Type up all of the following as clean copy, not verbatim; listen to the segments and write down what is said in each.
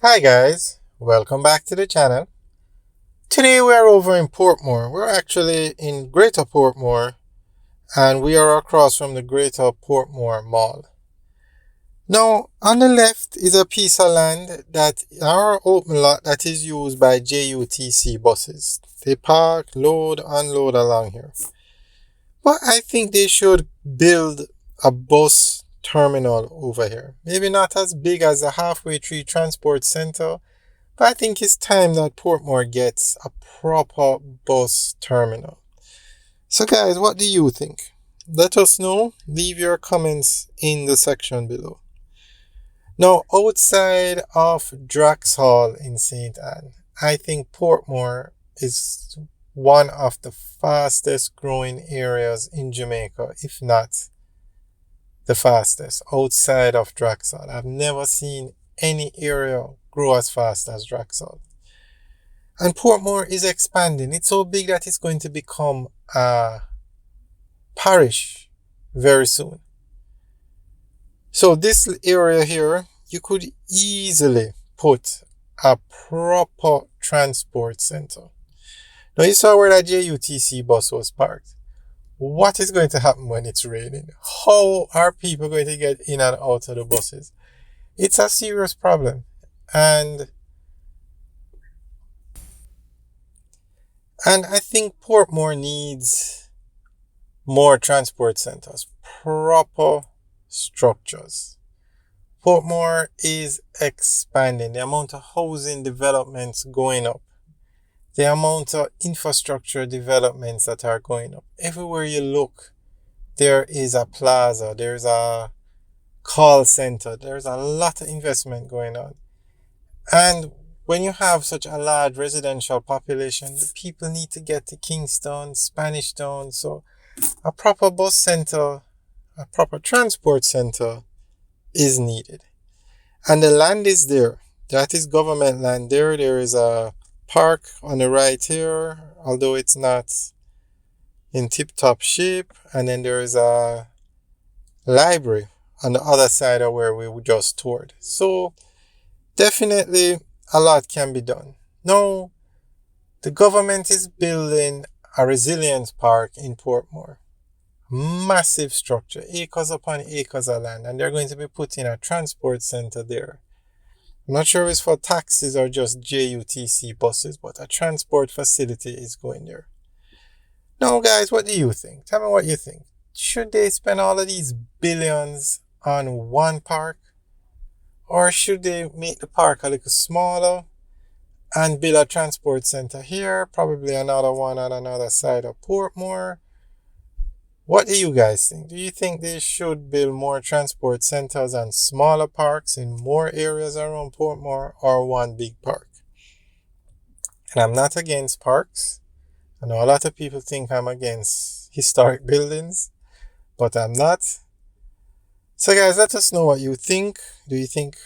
Hi guys, welcome back to the channel. Today we are over in Portmore. We're actually in Greater Portmore and we are across from the Greater Portmore Mall. Now on the left is a piece of land that our open lot that is used by JUTC buses. They park, load, unload along here. But I think they should build a bus terminal over here. Maybe not as big as the Halfway Tree Transport Center, but I think it's time that Portmore gets a proper bus terminal. So guys, what do you think? Let us know. Leave your comments in the section below. Now, outside of Drax Hall in St. Anne, I think Portmore is one of the fastest growing areas in Jamaica, if not the fastest, outside of Drax Hall. I've never seen any area grow as fast as Drax Hall. And Portmore is expanding. It's so big that it's going to become a parish very soon. So this area here, you could easily put a proper transport center. Now you saw where that JUTC bus was parked. What is going to happen when it's raining? How are people going to get in and out of the buses? It's a serious problem. And I think Portmore needs more transport centers, proper structures. Portmore is expanding. The amount of housing developments going up. The amount of infrastructure developments that are going up. Everywhere you look, there is a plaza, there's a call center, there's a lot of investment going on. And when you have such a large residential population, the people need to get to Kingston, Spanish Town. So a proper bus center, a proper transport center is needed. And the land is there. That is government land there. There is a park on the right here, although it's not in tip-top shape. And then there is a library on the other side of where we just toured. So definitely a lot can be done. Now, the government is building a resilience park in Portmore. Massive structure, acres upon acres of land, and they're going to be putting a transport center there. I'm not sure if it's for taxis or just JUTC buses, but a transport facility is going there. Now guys, what do you think? Tell me what you think. Should they spend all of these billions on one park? Or should they make the park a little smaller and build a transport center here, probably another one on another side of Portmore? What do you guys think? Do you think they should build more transport centers and smaller parks in more areas around Portmore, or one big park? And I'm not against parks. I know a lot of people think I'm against historic buildings, but I'm not. So guys, let us know what you think. Do you think,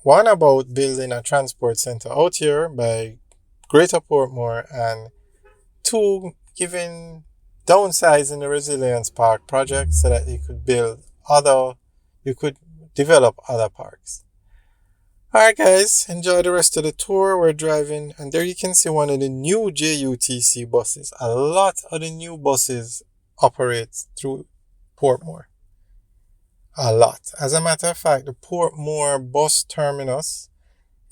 one, about building a transport center out here by Greater Portmore, and two, downsizing the Resilience Park project so that you could develop other parks. Alright guys, enjoy the rest of the tour. We're driving, and there you can see one of the new JUTC buses. A lot of the new buses operate through Portmore. A lot. As a matter of fact, the Portmore bus terminus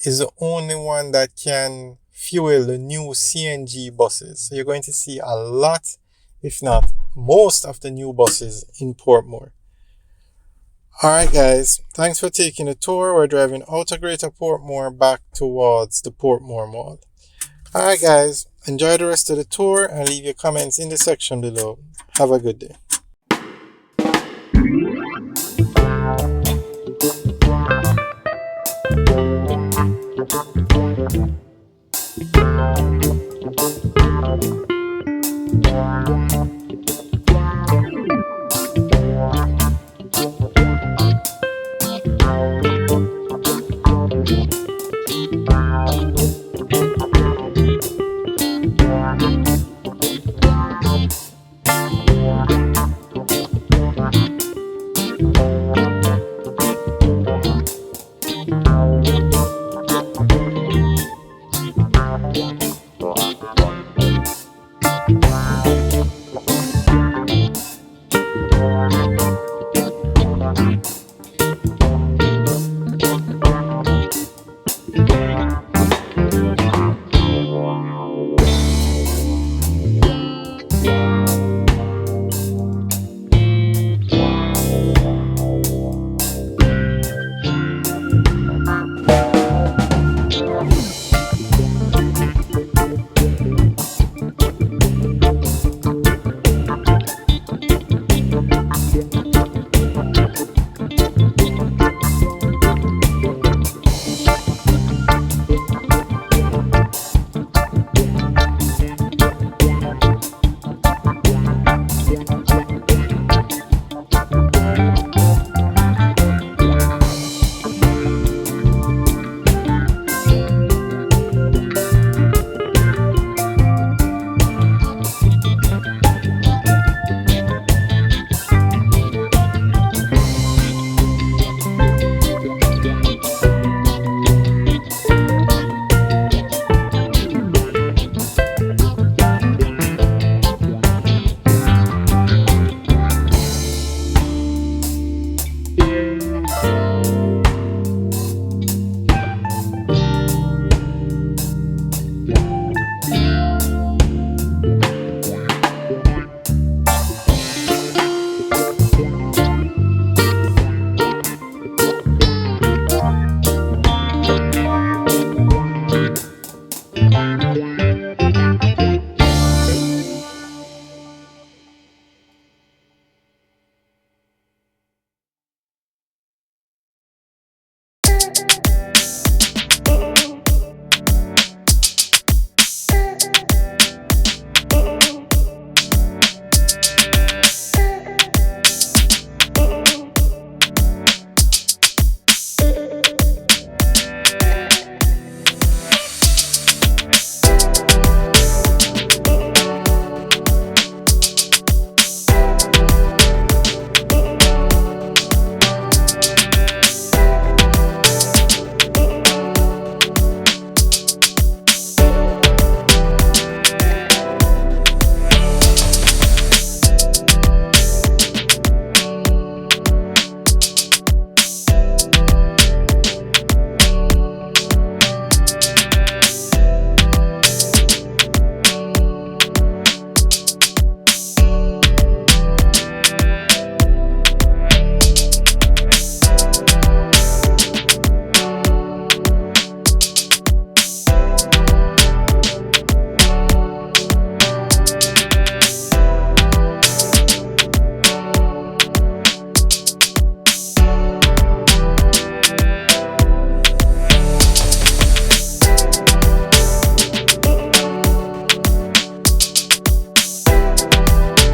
is the only one that can fuel the new CNG buses. So you're going to see a lot, if not most, of the new buses in Portmore. Alright guys, thanks for taking a tour. We're driving out of Greater Portmore back towards the Portmore Mall. Alright guys, enjoy the rest of the tour and leave your comments in the section below. Have a good day.